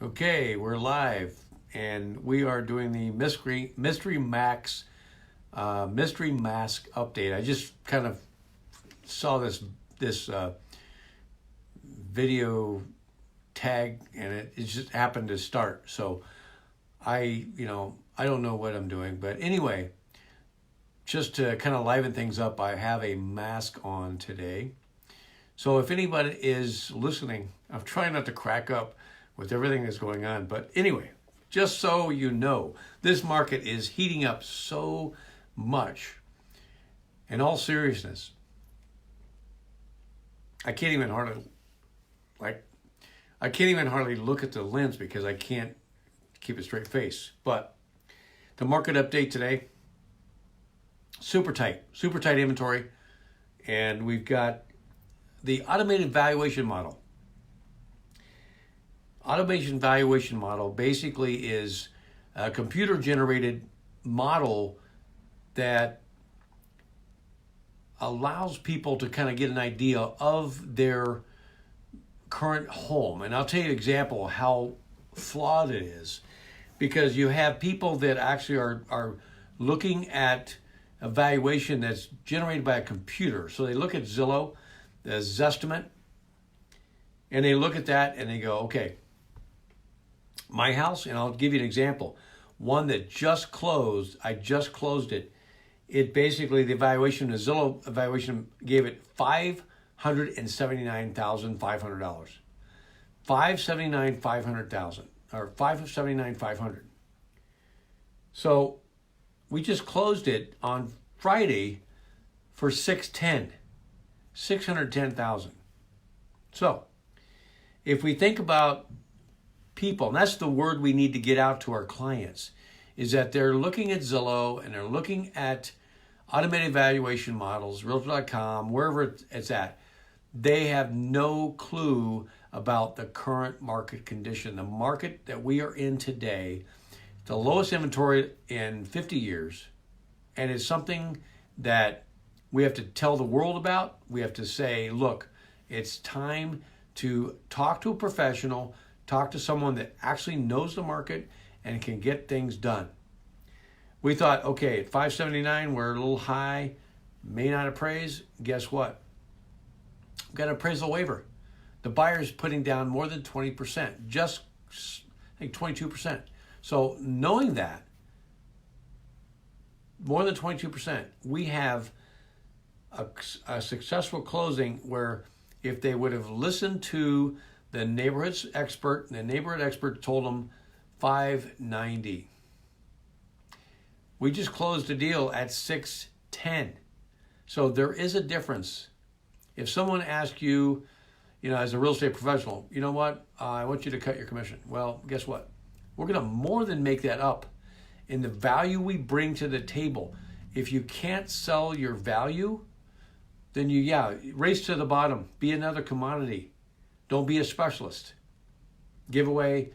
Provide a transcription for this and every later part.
Okay, we're live, and we are doing the mystery mask update. I just kind of saw this video tag, and it just happened to start. So I don't know what I'm doing, but anyway, just to kind of liven things up, I have a mask on today. So if anybody is listening, I'm trying not to crack up with everything that's going on. But anyway, just so you know, this market is heating up so much. In all seriousness, I can't even hardly look at the lens because I can't keep a straight face. But the market update today, super tight inventory, and we've got the automated valuation model. Automation valuation model basically is a computer-generated model that allows people to kind of get an idea of their current home. And I'll tell you an example of how flawed it is, because you have people that actually are looking at a valuation that's generated by a computer. So they look at Zillow, the Zestimate, and they look at that and they go, okay, my house, and I'll give you an example. One that just closed, I just closed it. It basically, the evaluation, the Zillow evaluation gave it $579,500. $579,500. So we just closed it on Friday for $610,000. So if we think about people, and that's the word we need to get out to our clients, is that they're looking at Zillow and they're looking at automated valuation models, Realtor.com, wherever it's at. They have no clue about the current market condition. The market that we are in today, the lowest inventory in 50 years, and it's something that we have to tell the world about. We have to say, look, it's time to talk to a professional, talk to someone that actually knows the market and can get things done. We thought, okay, at 579, we're a little high, may not appraise. Guess what? We've got an appraisal waiver. The buyer's putting down more than 20%, just I think 22%. So knowing that, more than 22%, we have a successful closing where if they would have listened to the neighborhood expert, and the neighborhood expert told them 590. We just closed a deal at 610. So there is a difference. If someone asks you, as a real estate professional, you know what, I want you to cut your commission. Well, guess what? We're going to more than make that up in the value we bring to the table. If you can't sell your value, then race to the bottom. Be another commodity. Don't be a specialist. Give away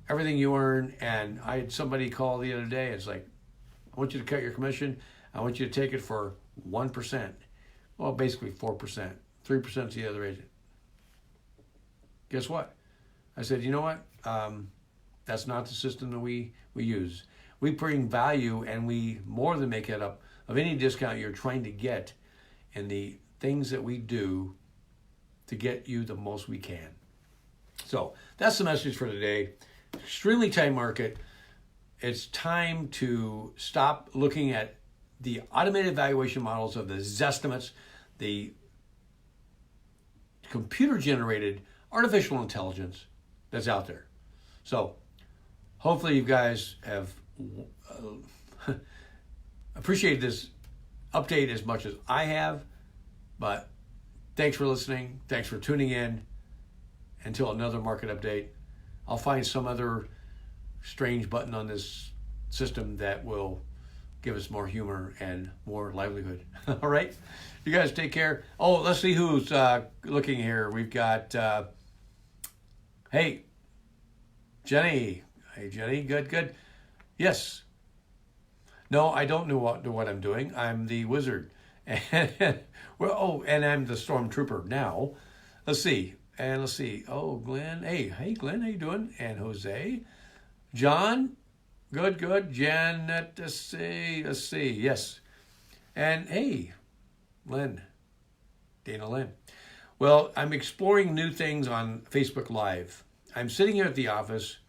everything you earn. And I had somebody call the other day. It's like, I want you to cut your commission. I want you to take it for 1%. Well, basically 4%. 3% is the other agent. Guess what? I said, you know what? That's not the system that we use. We bring value, and we more than make it up of any discount you're trying to get in the things that we do to get you the most we can. So that's the message for today. Extremely tight market. It's time to stop looking at the automated valuation models of the Zestimates, the computer-generated artificial intelligence that's out there. So hopefully you guys have appreciated this update as much as I have, but thanks for listening. Thanks for tuning in. Until another market update, I'll find some other strange button on this system that will give us more humor and more livelihood. All right? You guys take care. Oh, let's see who's looking here. We've got, hey, Jenny. Hey, Jenny. Good. Yes. No, I don't know what I'm doing. I'm the wizard. And I'm the stormtrooper now. Let's see. And let's see. Oh, Glenn. Hey, Glenn, how you doing? And Jose. John. Good. Janet, let's see. Yes. And hey, Lynn. Dana Lynn. Well, I'm exploring new things on Facebook Live. I'm sitting here at the office.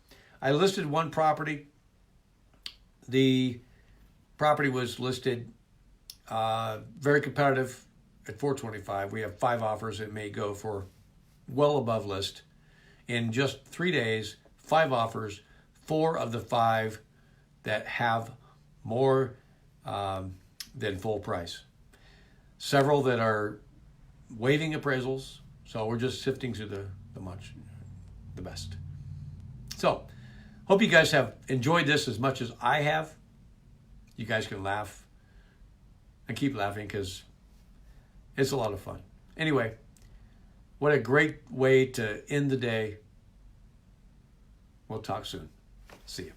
I listed one property. The property was listed very competitive at $425. We have 5 offers. It may go for well above list. In just 3 days, 5 offers, 4 of the 5 that have more than full price. Several that are waiving appraisals. So we're just sifting through the best. So hope you guys have enjoyed this as much as I have. You guys can laugh and keep laughing because it's a lot of fun. Anyway, what a great way to end the day. We'll talk soon. See you.